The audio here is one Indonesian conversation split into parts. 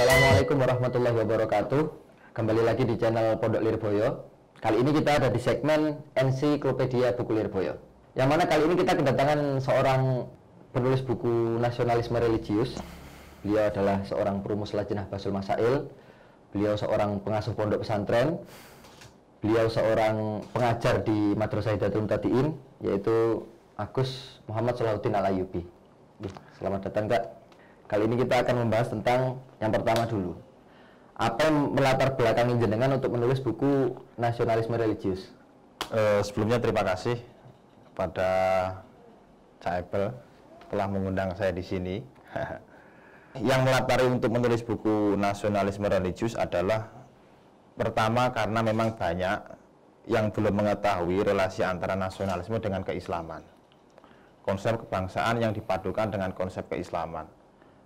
Assalamualaikum warahmatullahi wabarakatuh. Kembali lagi di channel Pondok Lirboyo. Kali ini kita ada di segmen Ensiklopedia Buku Lirboyo. Yang mana kali ini kita kedatangan seorang penulis buku nasionalisme religius. Beliau adalah seorang perumus lajnah Basul Masail. Beliau seorang pengasuh pondok pesantren. Beliau seorang pengajar di Madrasah Hidayatul Mutadin, yaitu Agus Muhammad Salahuddin Al-Ayyubi. Selamat datang, Kak. Kali ini kita akan membahas tentang yang pertama dulu. Apa yang melatar belakangi jenengan untuk menulis buku nasionalisme religius? Sebelumnya terima kasih kepada Cak Ebel telah mengundang saya di sini. Yang melatari untuk menulis buku nasionalisme religius adalah pertama karena memang banyak yang belum mengetahui relasi antara nasionalisme dengan keislaman. Konsep kebangsaan yang dipadukan dengan konsep keislaman.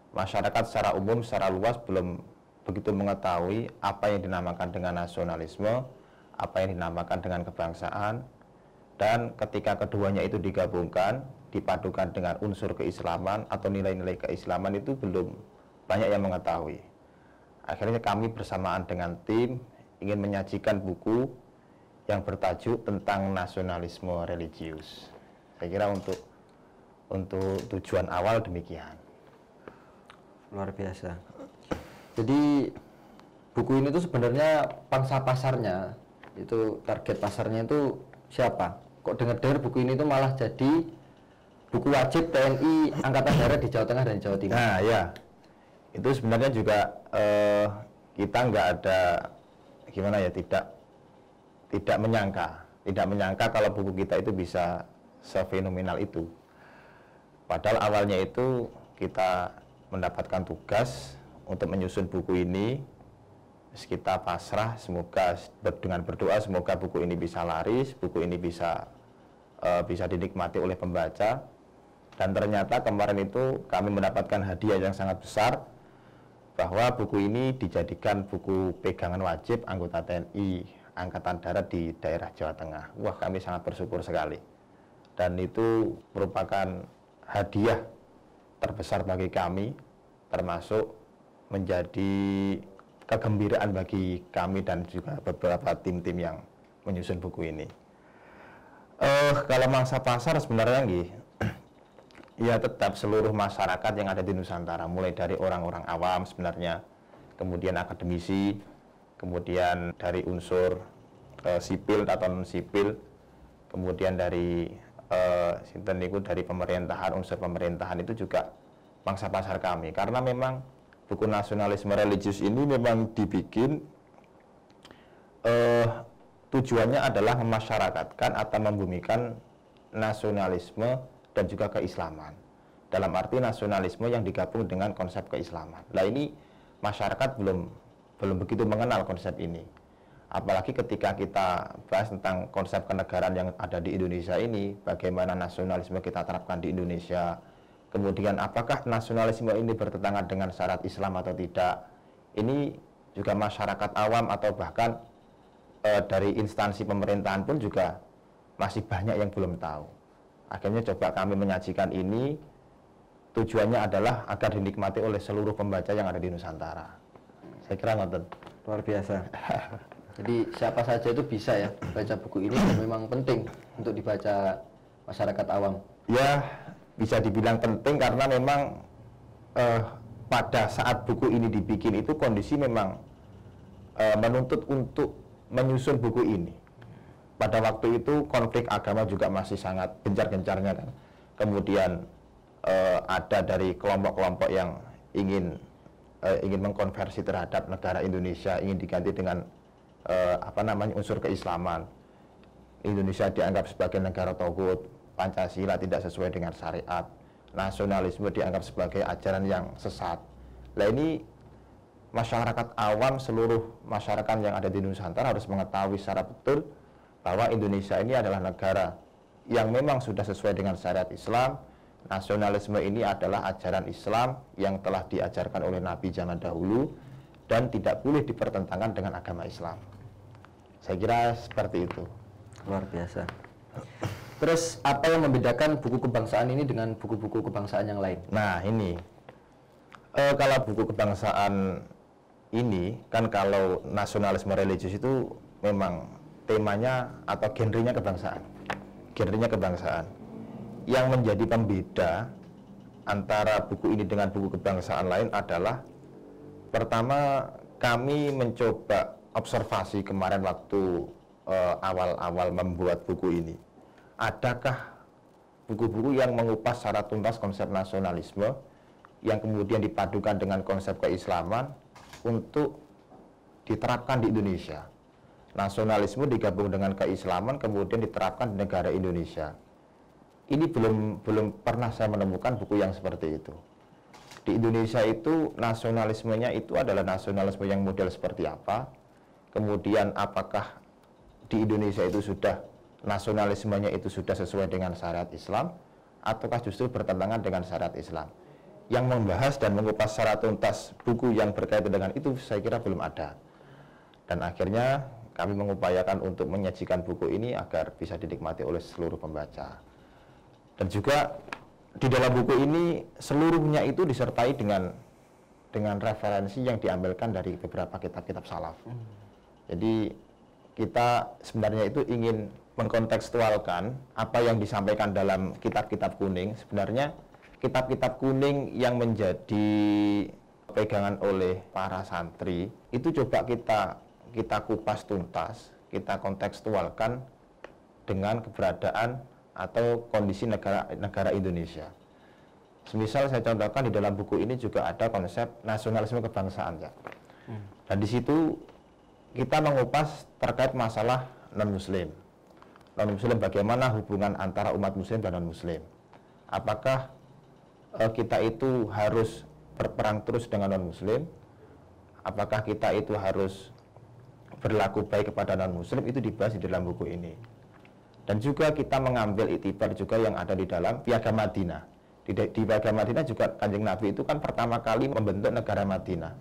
Masyarakat secara umum, secara luas belum begitu mengetahui apa yang dinamakan dengan nasionalisme, apa yang dinamakan dengan kebangsaan, dan ketika keduanya itu digabungkan, dipadukan dengan unsur keislaman atau nilai-nilai keislaman itu belum banyak yang mengetahui. Akhirnya kami bersamaan dengan tim ingin menyajikan buku yang bertajuk tentang nasionalisme religius. Saya kira untuk tujuan awal demikian. Luar biasa. Jadi buku ini tuh sebenarnya pangsa pasarnya, itu target pasarnya itu siapa? Kok dengar-dengar buku ini tuh malah jadi buku wajib TNI Angkatan Darat di Jawa Tengah dan Jawa Timur. Nah ya, itu sebenarnya juga kita nggak ada gimana ya, tidak menyangka kalau buku kita itu bisa sefenomenal itu. Padahal awalnya itu kita mendapatkan tugas untuk menyusun buku ini, kita pasrah, semoga dengan berdoa semoga buku ini bisa laris, buku ini bisa dinikmati oleh pembaca. Dan ternyata kemarin itu kami mendapatkan hadiah yang sangat besar, bahwa buku ini dijadikan buku pegangan wajib anggota TNI Angkatan Darat di daerah Jawa Tengah. Wah, kami sangat bersyukur sekali. Dan itu merupakan hadiah terbesar bagi kami, termasuk menjadi kegembiraan bagi kami dan juga beberapa tim-tim yang menyusun buku ini. Kalau mangsa pasar sebenarnya ya tetap seluruh masyarakat yang ada di Nusantara, mulai dari orang-orang awam sebenarnya, kemudian akademisi, kemudian dari unsur sipil atau non-sipil, kemudian dari dari pemerintahan, unsur pemerintahan itu juga pangsa pasar kami. Karena memang buku nasionalisme religius ini memang dibikin tujuannya adalah memasyarakatkan atau membumikan nasionalisme dan juga keislaman. Dalam arti nasionalisme yang digabung dengan konsep keislaman. Nah ini masyarakat belum begitu mengenal konsep ini. Apalagi ketika kita bahas tentang konsep kenegaraan yang ada di Indonesia ini, bagaimana nasionalisme kita terapkan di Indonesia, kemudian apakah nasionalisme ini bertentangan dengan syarat Islam atau tidak. Ini juga masyarakat awam atau bahkan dari instansi pemerintahan pun juga masih banyak yang belum tahu. Akhirnya coba kami menyajikan ini, tujuannya adalah agar dinikmati oleh seluruh pembaca yang ada di Nusantara. Saya kira ngoten. Luar biasa. Jadi siapa saja itu bisa ya baca buku ini, dan memang penting untuk dibaca masyarakat awam. Ya, bisa dibilang penting karena memang pada saat buku ini dibikin itu kondisi memang menuntut untuk menyusun buku ini. Pada waktu itu konflik agama juga masih sangat gencar-gencarnya kan. Kemudian ada dari kelompok-kelompok yang ingin mengkonversi terhadap negara Indonesia, ingin diganti dengan unsur keislaman. Indonesia dianggap sebagai negara toghut, Pancasila tidak sesuai dengan syariat, nasionalisme dianggap sebagai ajaran yang sesat. Nah ini masyarakat awam, seluruh masyarakat yang ada di Nusantara harus mengetahui secara betul bahwa Indonesia ini adalah negara yang memang sudah sesuai dengan syariat Islam. Nasionalisme ini adalah ajaran Islam yang telah diajarkan oleh Nabi zaman dahulu dan tidak boleh dipertentangkan dengan agama Islam. Saya kira seperti itu. Luar biasa. Terus apa yang membedakan buku kebangsaan ini dengan buku-buku kebangsaan yang lain? Nah ini, kalau buku kebangsaan ini kan kalau nasionalisme religius itu memang temanya atau genrenya kebangsaan. Genrenya kebangsaan. Yang menjadi pembeda antara buku ini dengan buku kebangsaan lain adalah pertama, kami mencoba observasi kemarin waktu awal-awal membuat buku ini. Adakah buku-buku yang mengupas secara tuntas konsep nasionalisme yang kemudian dipadukan dengan konsep keislaman untuk diterapkan di Indonesia? Nasionalisme digabung dengan keislaman kemudian diterapkan di negara Indonesia. Ini belum pernah saya menemukan buku yang seperti itu. Di Indonesia itu nasionalismenya itu adalah nasionalisme yang model seperti apa? Kemudian apakah di Indonesia itu sudah nasionalismenya itu sudah sesuai dengan syariat Islam ataukah justru bertentangan dengan syariat Islam? Yang membahas dan mengupas secara tuntas buku yang berkaitan dengan itu saya kira belum ada. Dan akhirnya kami mengupayakan untuk menyajikan buku ini agar bisa dinikmati oleh seluruh pembaca. Dan juga di dalam buku ini seluruhnya itu disertai dengan referensi yang diambilkan dari beberapa kitab-kitab salaf. Jadi kita sebenarnya itu ingin mengkontekstualkan apa yang disampaikan dalam kitab-kitab kuning. Sebenarnya kitab-kitab kuning yang menjadi pegangan oleh para santri itu coba kita kupas tuntas, kita kontekstualkan dengan keberadaan atau kondisi negara Indonesia. Semisal saya contohkan di dalam buku ini juga ada konsep nasionalisme kebangsaan, ya. Dan di situ kita mengupas terkait masalah non-muslim. Non-muslim, bagaimana hubungan antara umat muslim dan non-muslim. Apakah kita itu harus berperang terus dengan non-muslim? Apakah kita itu harus berlaku baik kepada non-muslim? Itu dibahas di dalam buku ini. Dan juga kita mengambil itibar juga yang ada di dalam Piagam Madinah. Di Piagam Madinah juga Kanjeng Nabi itu kan pertama kali membentuk negara Madinah.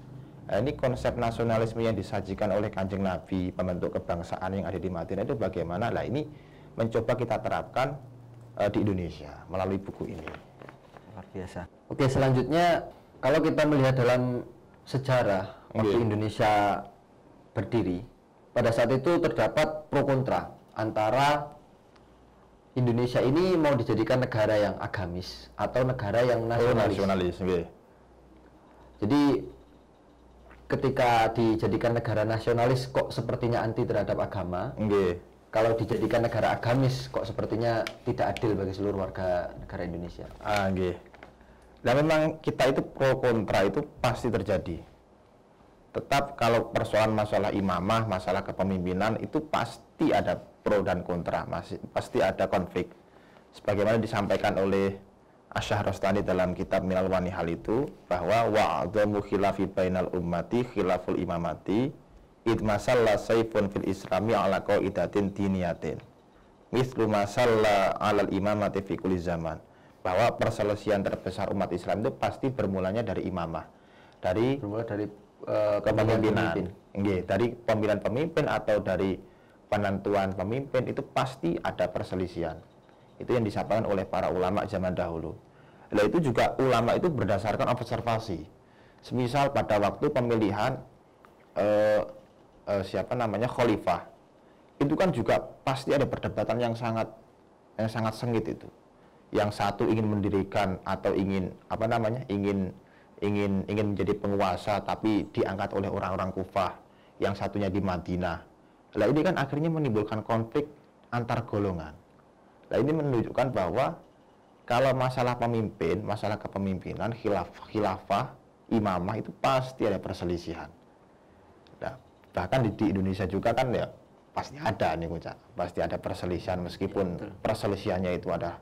Nah, ini konsep nasionalisme yang disajikan oleh Kanjeng Nabi, pembentuk kebangsaan yang ada di Madinah itu bagaimana? Nah, ini mencoba kita terapkan di Indonesia melalui buku ini. Luar biasa. Oke, selanjutnya kalau kita melihat dalam sejarah waktu Indonesia berdiri, pada saat itu terdapat pro kontra antara Indonesia ini mau dijadikan negara yang agamis atau negara yang nasionalis. Jadi ketika dijadikan negara nasionalis kok sepertinya anti terhadap agama. Kalau dijadikan negara agamis kok sepertinya tidak adil bagi seluruh warga negara Indonesia. Dan memang kita itu pro kontra itu pasti terjadi. Tetap kalau persoalan masalah imamah, masalah kepemimpinan itu pasti ada pro dan kontra, pasti ada konflik. Sebagaimana disampaikan oleh Asy-Syahrastani dalam kitab Minal Wanihal itu, bahwa wa'adhamu khilafi bainal ummati khilaful imamati idmasalla saifun fil islami ala qaidatin diniyatin mislu masalla alal imamati fi kulli zaman. Bahwa perselisihan terbesar umat Islam itu pasti bermulanya dari imamah, bermula dari kepemimpinan, dari pemilihan pemimpin atau dari penentuan pemimpin itu pasti ada perselisihan. Itu yang disampaikan oleh para ulama zaman dahulu. Nah, itu juga ulama itu berdasarkan observasi. Semisal pada waktu pemilihan khalifah, itu kan juga pasti ada perdebatan yang sangat sengit itu. Yang satu ingin mendirikan atau ingin menjadi penguasa tapi diangkat oleh orang-orang Kufah, yang satunya di Madinah. Nah, ini kan akhirnya menimbulkan konflik antar golongan. Nah, ini menunjukkan bahwa kalau masalah pemimpin, masalah kepemimpinan, khilafah, imamah itu pasti ada perselisihan. Nah, bahkan di Indonesia juga kan ya pasti ada nih, pasti ada perselisihan meskipun perselisihannya itu ada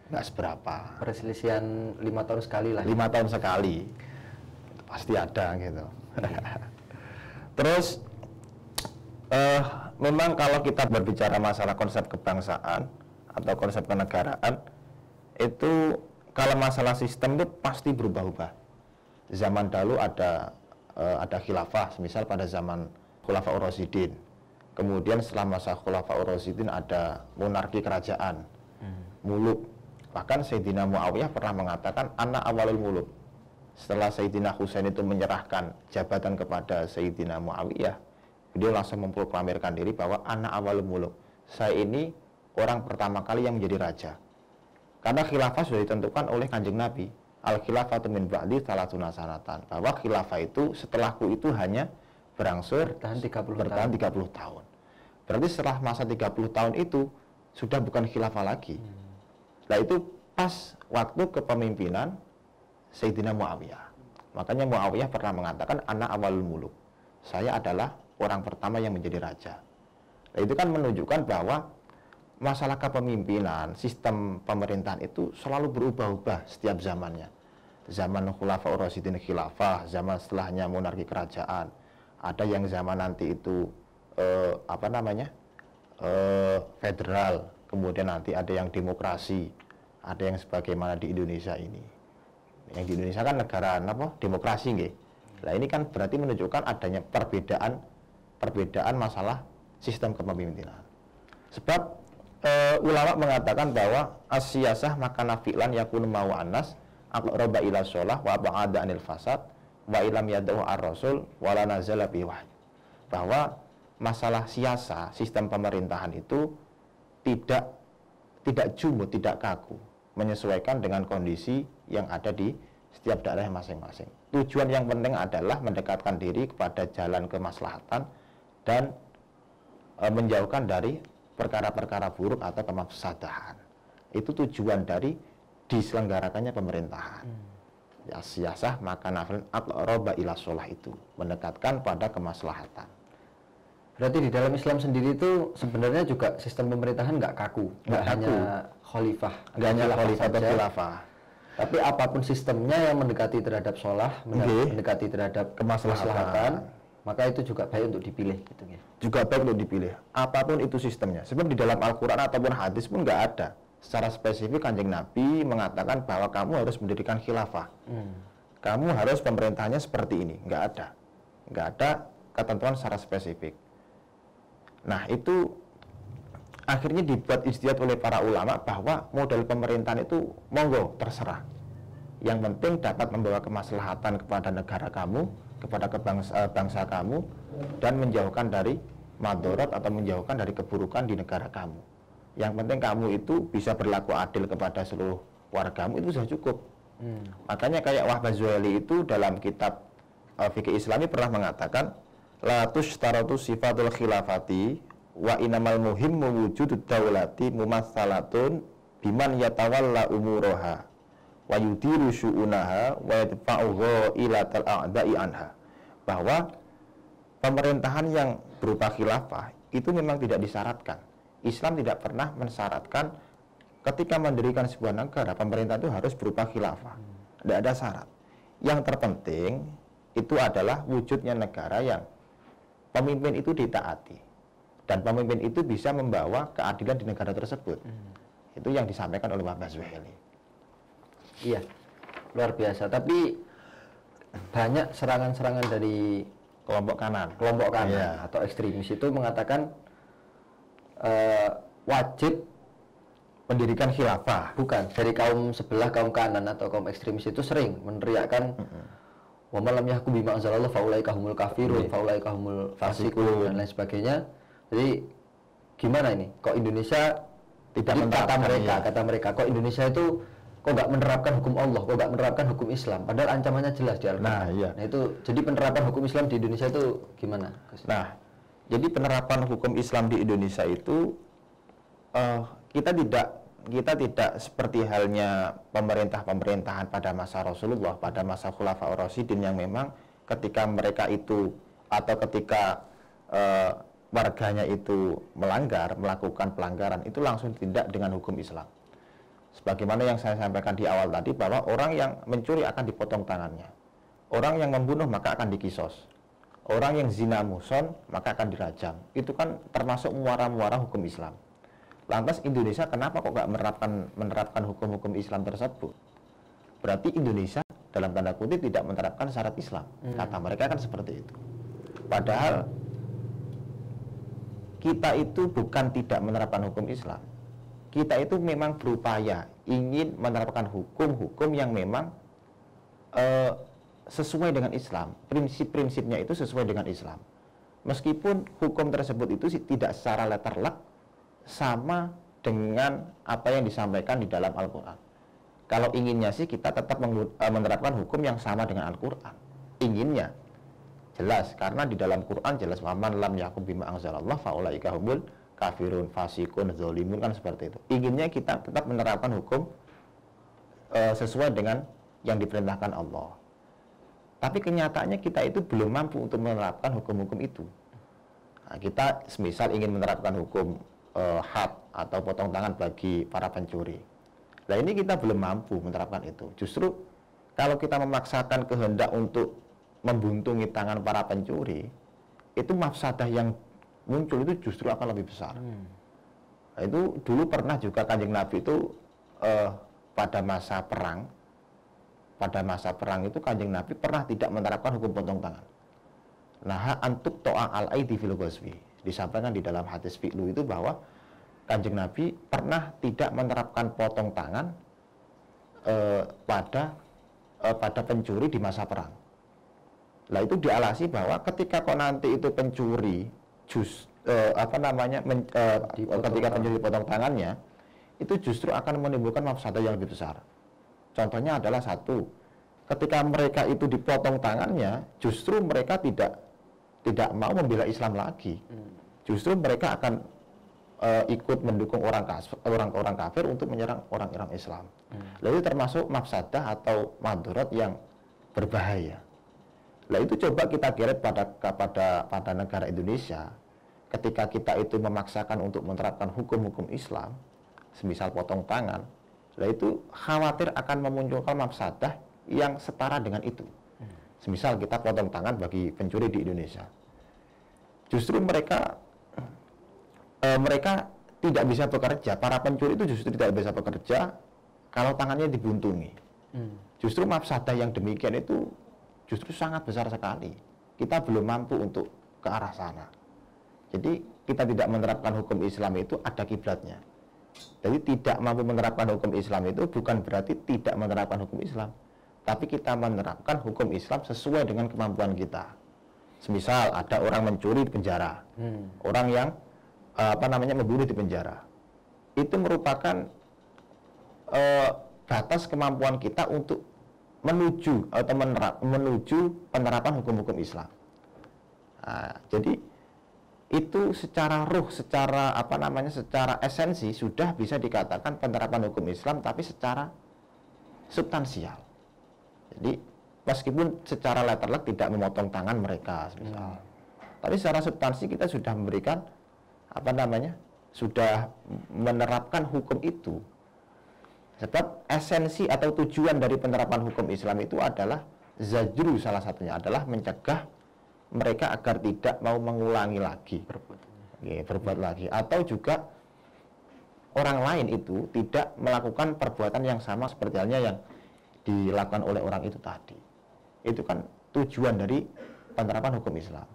nggak seberapa. Perselisihan 5 tahun sekali lah. 5 tahun sekali, itu pasti ada gitu. Terus memang kalau kita berbicara masalah konsep kebangsaan atau konsep kenegaraan, itu kalau masalah sistem itu pasti berubah-ubah. Zaman dahulu ada khilafah, misal pada zaman Khulafaur Rasyidin. Kemudian setelah masa Khulafaur Rasyidin ada monarki kerajaan, muluk. Bahkan Sayyidina Muawiyah pernah mengatakan anak awalul muluk. setelah Sayyidina Husain itu menyerahkan jabatan kepada Sayyidina Muawiyah, beliau langsung memproklamirkan diri bahwa ana awalul muluk, saya ini orang pertama kali yang menjadi raja. Karena khilafah sudah ditentukan oleh Kanjeng Nabi, al khilafatu min ba'di salatuna sanatan, bahwa khilafah itu setelahku itu hanya bertahan 30 tahun. Berarti setelah masa 30 tahun itu sudah bukan khilafah lagi. Nah itu pas waktu kepemimpinan Sayyidina Muawiyah. Makanya Muawiyah pernah mengatakan ana awalul muluk, saya adalah orang pertama yang menjadi raja. Nah itu kan menunjukkan bahwa masalah kepemimpinan, sistem pemerintahan itu selalu berubah-ubah setiap zamannya. Zaman Khulafaur Rasyidin khilafah, zaman setelahnya monarki kerajaan, ada yang zaman nanti itu federal, kemudian nanti ada yang demokrasi, ada yang sebagaimana di Indonesia ini. Yang di Indonesia kan negara demokrasi nggih. Nah ini kan berarti menunjukkan adanya perbedaan masalah sistem kepemimpinan. Sebab ulama mengatakan bahwa as-siyasah makana fi'lan yakunu ma'u anas aqraba ila sholah wa ba'ada anil fasad wa ilam yadahu ar-rasul wa la nazala bi wahyu. Bahwa masalah siasa, sistem pemerintahan itu tidak jumud, tidak kaku, menyesuaikan dengan kondisi yang ada di setiap daerah masing-masing. Tujuan yang penting adalah mendekatkan diri kepada jalan kemaslahatan dan menjauhkan dari perkara-perkara buruk atau kemafsadahan. Itu tujuan dari diselenggarakannya pemerintahan. Ya siasah maka nafil aqraba ila sholah itu, mendekatkan pada kemaslahatan. Berarti di dalam Islam sendiri itu sebenarnya juga sistem pemerintahan nggak kaku, nggak hanya khalifah, nggak hanya khalifah dan khilafah. Tapi apapun sistemnya yang mendekati terhadap sholah, mendekati terhadap kemaslahatan, maka itu juga baik untuk dipilih gitu ya. Juga baik untuk dipilih. Apapun itu sistemnya. Sebab di dalam Al-Quran ataupun hadis pun nggak ada secara spesifik Kanjeng Nabi mengatakan bahwa kamu harus mendirikan khilafah. Kamu harus pemerintahannya seperti ini. Nggak ada. Nggak ada ketentuan secara spesifik. Nah itu akhirnya dibuat ijtihad oleh para ulama bahwa model pemerintahan itu monggo terserah. Yang penting dapat membawa kemaslahatan kepada negara kamu, kepada bangsa kamu, dan menjauhkan dari madharat atau menjauhkan dari keburukan di negara kamu. Yang penting kamu itu bisa berlaku adil kepada seluruh wargamu, itu sudah cukup. Makanya kayak Wahbah Zuhaili itu dalam kitab fikih Islami pernah mengatakan la tushtaratu sifatul khilafati wa inamal muhimmu wujudud daulati mumassalatun biman yatawalla umuroha wa yudiru syu'unaha wa yadfa'uhu ila tal'a'da'i anha. Bahwa pemerintahan yang berupa khilafah itu memang tidak disyaratkan. Islam tidak pernah mensyaratkan ketika mendirikan sebuah negara pemerintah itu harus berupa khilafah. Tidak ada syarat. Yang terpenting itu adalah wujudnya negara yang pemimpin itu ditaati dan pemimpin itu bisa membawa keadilan di negara tersebut. Itu yang disampaikan oleh Wahbah Zuhaili. Iya, luar biasa. Tapi banyak serangan-serangan dari kelompok kanan atau ekstremis itu mengatakan wajib pendidikan khilafah. Bukan, dari kaum sebelah, kaum kanan atau kaum ekstremis itu sering meneriakkan wa man lam yahkum bima anzalallah faulaika humul kafirun, faulaika humul fasiqun dan lain sebagainya. Jadi gimana ini? Kok Indonesia tidak kata mereka kok Indonesia itu kok nggak menerapkan hukum Allah, kok nggak menerapkan hukum Islam, padahal ancamannya jelas di Al-Quran. Nah itu, jadi penerapan hukum Islam di Indonesia itu gimana? Nah, jadi penerapan hukum Islam di Indonesia itu kita tidak seperti halnya pemerintahan pada masa Rasulullah, pada masa Khulafaur Rasyidin yang memang ketika mereka itu atau ketika warganya itu melakukan pelanggaran itu langsung ditindak dengan hukum Islam. Sebagaimana yang saya sampaikan di awal tadi bahwa orang yang mencuri akan dipotong tangannya, orang yang membunuh maka akan dikisos, orang yang zina muhson maka akan dirajam. Itu kan termasuk muara-muara hukum Islam. Lantas Indonesia kenapa kok nggak menerapkan hukum-hukum Islam tersebut? Berarti Indonesia dalam tanda kutip tidak menerapkan syarat Islam. Kata mereka kan seperti itu. Padahal kita itu bukan tidak menerapkan hukum Islam. Kita itu memang berupaya ingin menerapkan hukum-hukum yang memang sesuai dengan Islam, prinsip-prinsipnya itu sesuai dengan Islam. Meskipun hukum tersebut itu tidak secara letterlek sama dengan apa yang disampaikan di dalam Al-Quran. Kalau inginnya sih kita tetap menerapkan hukum yang sama dengan Al-Quran. Inginnya jelas, karena di dalam Quran jelas waman lam yakum bima anzalallah faulaika humul kafirun fasikun zalimun, kan seperti itu. Inginnya kita tetap menerapkan hukum sesuai dengan yang diperintahkan Allah. Tapi kenyataannya kita itu belum mampu untuk menerapkan hukum-hukum itu. Nah, kita semisal ingin menerapkan hukum had atau potong tangan bagi para pencuri. Nah, ini kita belum mampu menerapkan itu. Justru kalau kita memaksakan kehendak untuk membuntungi tangan para pencuri, itu mafsadah yang muncul itu justru akan lebih besar. Nah, itu dulu pernah juga Kanjeng Nabi itu pada masa perang itu Kanjeng Nabi pernah tidak menerapkan hukum potong tangan. Nah, antuk to'a al-aidi fil ghazwi, disampaikan di dalam hadis fiqlu itu bahwa Kanjeng Nabi pernah tidak menerapkan potong tangan pada pencuri di masa perang. Nah, itu dialasi bahwa ketika kok nanti itu pencuri ketika pencuri potong tangannya itu justru akan menimbulkan mafsadah yang lebih besar. Contohnya adalah satu, ketika mereka itu dipotong tangannya, justru mereka tidak mau membela Islam lagi. Justru mereka akan ikut mendukung orang kafir untuk menyerang orang-orang Islam. Lalu termasuk mafsadah atau madharat yang berbahaya. Nah, itu coba kita kira pada negara Indonesia, ketika kita itu memaksakan untuk menerapkan hukum-hukum Islam, semisal potong tangan, nah itu khawatir akan memunculkan mafsadah yang setara dengan itu. Semisal kita potong tangan bagi pencuri di Indonesia, justru mereka tidak bisa bekerja, para pencuri itu justru tidak bisa bekerja kalau tangannya dibuntungi. Justru mafsadah yang demikian itu justru sangat besar sekali. Kita belum mampu untuk ke arah sana. Jadi kita tidak menerapkan hukum Islam itu ada kiblatnya. Jadi tidak mampu menerapkan hukum Islam itu bukan berarti tidak menerapkan hukum Islam, tapi kita menerapkan hukum Islam sesuai dengan kemampuan kita. Semisal ada orang mencuri di penjara, orang yang membunuh di penjara, itu merupakan batas kemampuan kita untuk menuju penerapan hukum-hukum Islam. Nah, jadi itu secara ruh, secara esensi sudah bisa dikatakan penerapan hukum Islam, tapi secara substansial. Jadi meskipun secara letterlek tidak memotong tangan mereka, misal, tapi secara substansi kita sudah memberikan sudah menerapkan hukum itu. Sebab esensi atau tujuan dari penerapan hukum Islam itu adalah zajru, salah satunya adalah mencegah mereka agar tidak mau mengulangi lagi berbuat lagi, atau juga orang lain itu tidak melakukan perbuatan yang sama seperti halnya yang dilakukan oleh orang itu tadi. Itu kan tujuan dari penerapan hukum Islam.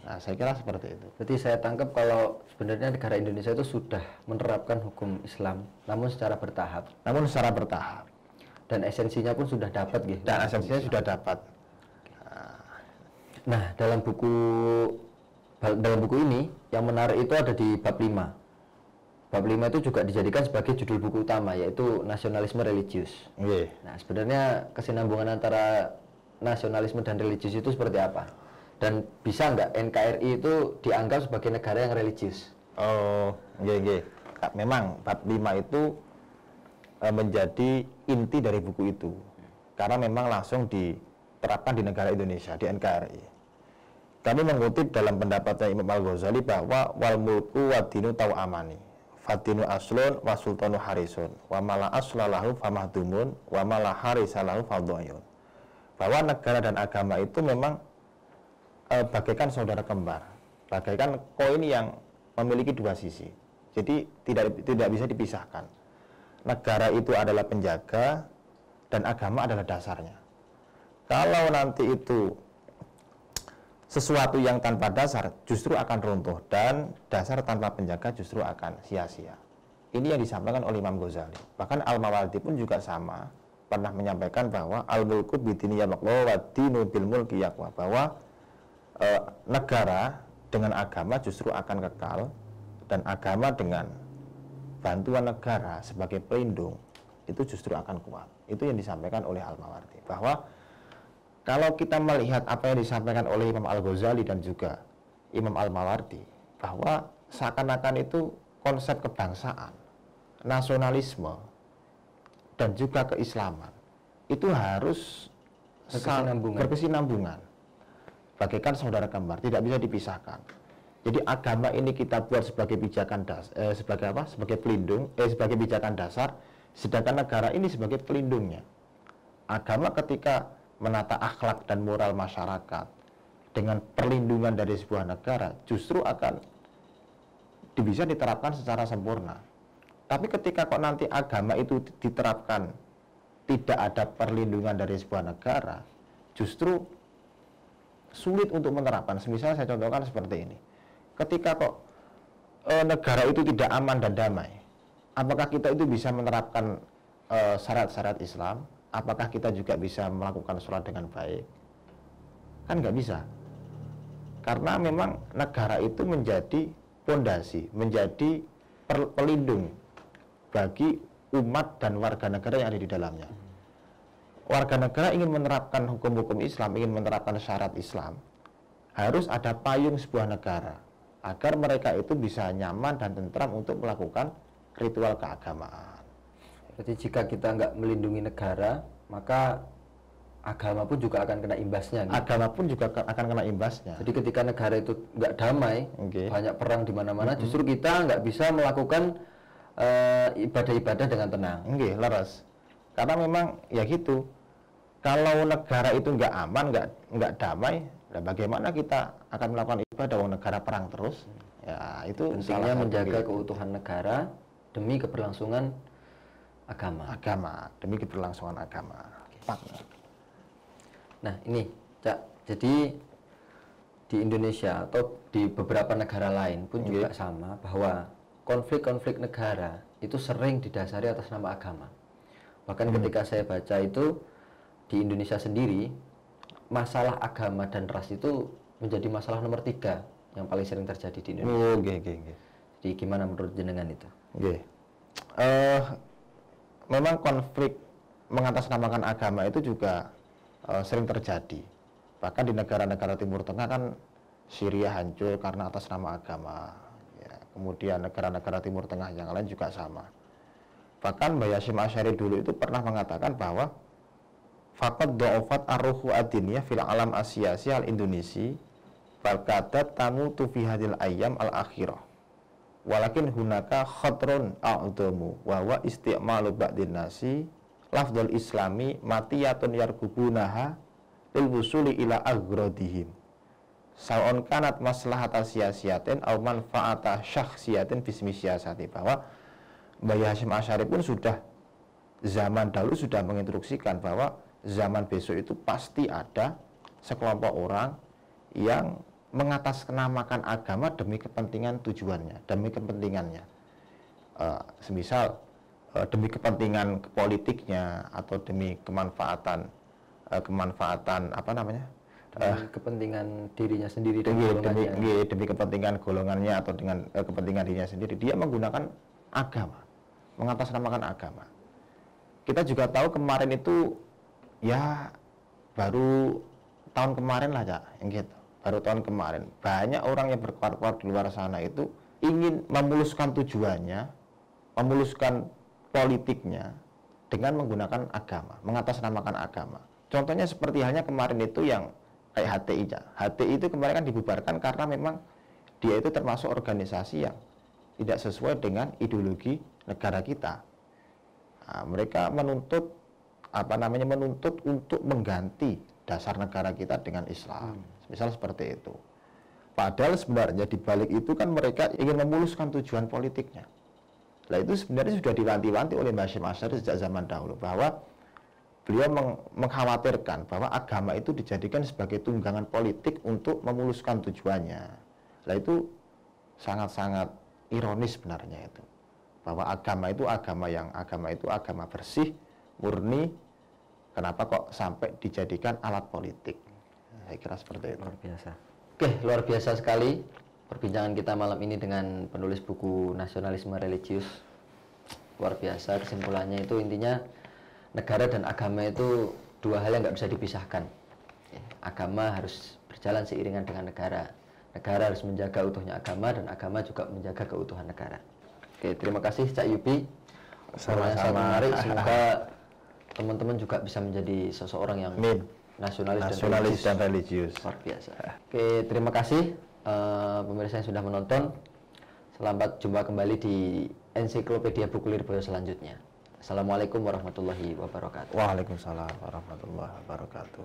Nah, saya kira seperti itu. Jadi saya tangkap kalau sebenarnya negara Indonesia itu sudah menerapkan hukum Islam, namun secara bertahap. Dan esensinya pun sudah dapat, gitu. Dan esensinya sudah dapat. Nah, dalam buku ini yang menarik itu ada di bab 5. Bab 5 itu juga dijadikan sebagai judul buku utama, yaitu nasionalisme religius. Nah, sebenarnya kesinambungan antara nasionalisme dan religius itu seperti apa? Dan bisa nggak NKRI itu dianggap sebagai negara yang religius? Memang bab 5 itu menjadi inti dari buku itu, karena memang langsung diterapkan di negara Indonesia, di NKRI. Kami mengutip dalam pendapatnya Imam Al-Ghazali bahwa wal mulku wa dinu tau'amani fadinu aslun wa sultanu harisun wa mala aslalahu famahdumun wa mala harisalahu fadhu'ayun. Bahwa negara dan agama itu memang bagaikan saudara kembar, bagaikan koin yang memiliki dua sisi. Jadi tidak bisa dipisahkan. Negara itu adalah penjaga dan agama adalah dasarnya. Kalau nanti itu sesuatu yang tanpa dasar justru akan runtuh, dan dasar tanpa penjaga justru akan sia-sia. Ini yang disampaikan oleh Imam Ghazali. Bahkan Al-Mawardi pun juga sama pernah menyampaikan bahwa al-mulku bidini yamaqwa wa dinu bil mulki yaqwa, bahwa negara dengan agama justru akan kekal, dan agama dengan bantuan negara sebagai pelindung itu justru akan kuat. Itu yang disampaikan oleh Al-Mawardi, bahwa kalau kita melihat apa yang disampaikan oleh Imam Al-Ghazali dan juga Imam Al-Mawardi, bahwa seakan-akan itu konsep kebangsaan, nasionalisme, dan juga keislaman itu harus berkesinambungan, bagaikan saudara kembar, tidak bisa dipisahkan. Jadi agama ini kita buat sebagai pijakan sebagai pelindung, sebagai pijakan dasar, sedangkan negara ini sebagai pelindungnya. Agama ketika menata akhlak dan moral masyarakat dengan perlindungan dari sebuah negara justru akan bisa diterapkan secara sempurna. Tapi ketika kok nanti agama itu diterapkan tidak ada perlindungan dari sebuah negara, justru sulit untuk menerapkan. Misalnya saya contohkan seperti ini. Ketika kok negara itu tidak aman dan damai, apakah kita itu bisa menerapkan syarat-syarat Islam? Apakah kita juga bisa melakukan sholat dengan baik? Kan nggak bisa. Karena memang negara itu menjadi pondasi, menjadi pelindung bagi umat dan warga negara yang ada di dalamnya. Warga negara ingin menerapkan hukum-hukum Islam, ingin menerapkan syarat Islam, harus ada payung sebuah negara, agar mereka itu bisa nyaman dan tentram untuk melakukan ritual keagamaan. Jadi jika kita nggak melindungi negara, maka agama pun juga akan kena imbasnya. Gitu. Agama pun juga akan kena imbasnya. Jadi ketika negara itu nggak damai, banyak perang di mana-mana, justru kita nggak bisa melakukan ibadah-ibadah dengan tenang. Leres. Karena memang ya gitu. Kalau negara itu nggak aman, nggak damai, nah bagaimana kita akan melakukan ibadah? Negara perang terus. Ya itu pentingnya menjaga keutuhan negara demi keberlangsungan agama. Demi keberlangsungan agama. Nah ini, Cak, jadi di Indonesia atau di beberapa negara lain pun juga sama, bahwa konflik-konflik negara itu sering didasari atas nama agama. Bahkan ketika saya baca itu di Indonesia sendiri, masalah agama dan ras itu menjadi masalah nomor 3 yang paling sering terjadi di Indonesia. Jadi gimana menurut jenengan itu? Memang konflik mengatasnamakan agama itu juga sering terjadi. Bahkan di negara-negara Timur Tengah kan Syria hancur karena atas nama agama. Ya, kemudian negara-negara Timur Tengah yang lain juga sama. Bahkan Mbah Hasyim Asy'ari dulu itu pernah mengatakan bahwa faqad dha'afat ar-ruhu ad-diniyah fil alam asyasi al-Indonesi bal kadat tamutu fi hadil ayyam al-akhirah. Walakin hunaka khatrun a'dhamu wa huwa isti'malu ba'din nasi lafdul islami matiyatun yargubunaha lil wusuli ila agradihim. Sa'on kanat maslahata siyasiyatin aw manfaata syakhsiyatin bismi siyasati. Bahwa Mbah Hasyim Asy'ari pun sudah zaman dahulu sudah menginstruksikan bahwa zaman besok itu pasti ada sekelompok orang yang mengatasnamakan agama demi kepentingan tujuannya, demi kepentingannya. Semisal demi kepentingan politiknya atau demi kemanfaatan apa namanya? Kepentingan dirinya sendiri dan demi kepentingan golongannya atau dengan kepentingan dirinya sendiri, dia menggunakan agama, mengatasnamakan agama. Kita juga tahu kemarin itu ya baru tahun kemarin lah, Cak, yang gitu. Baru tahun kemarin banyak orang yang berkuar-kuar di luar sana itu ingin memuluskan tujuannya, memuluskan politiknya dengan menggunakan agama, mengatasnamakan agama. Contohnya seperti halnya kemarin itu yang kayak HTI. HTI itu kemarin kan dibubarkan karena memang dia itu termasuk organisasi yang tidak sesuai dengan ideologi negara kita. Nah, mereka menuntut untuk mengganti dasar negara kita dengan Islam. Misal seperti itu. Padahal sebenarnya di balik itu kan mereka ingin memuluskan tujuan politiknya. Nah itu sebenarnya sudah diwanti-wanti oleh Mbah Hasyim Asy'ari sejak zaman dahulu, bahwa beliau mengkhawatirkan bahwa agama itu dijadikan sebagai tunggangan politik untuk memuluskan tujuannya. Nah itu sangat-sangat ironis sebenarnya itu, bahwa agama itu agama bersih, murni, kenapa kok sampai dijadikan alat politik. Saya kira seperti itu. Luar biasa. Oke, luar biasa sekali perbincangan kita malam ini dengan penulis buku Nasionalisme Religius. Luar biasa, kesimpulannya itu intinya negara dan agama itu dua hal yang nggak bisa dipisahkan. Agama harus berjalan seiringan dengan negara. Negara harus menjaga utuhnya agama dan agama juga menjaga keutuhan negara. Oke, terima kasih Cak Yupi. Sangat menarik. Semoga teman-teman juga bisa menjadi seseorang yang nasionalis dan religius. Luar biasa. Oke, terima kasih pemirsa yang sudah menonton. Selamat jumpa kembali di Ensiklopedia Buku Lirboyo selanjutnya. Assalamualaikum warahmatullahi wabarakatuh. Waalaikumsalam warahmatullahi wabarakatuh.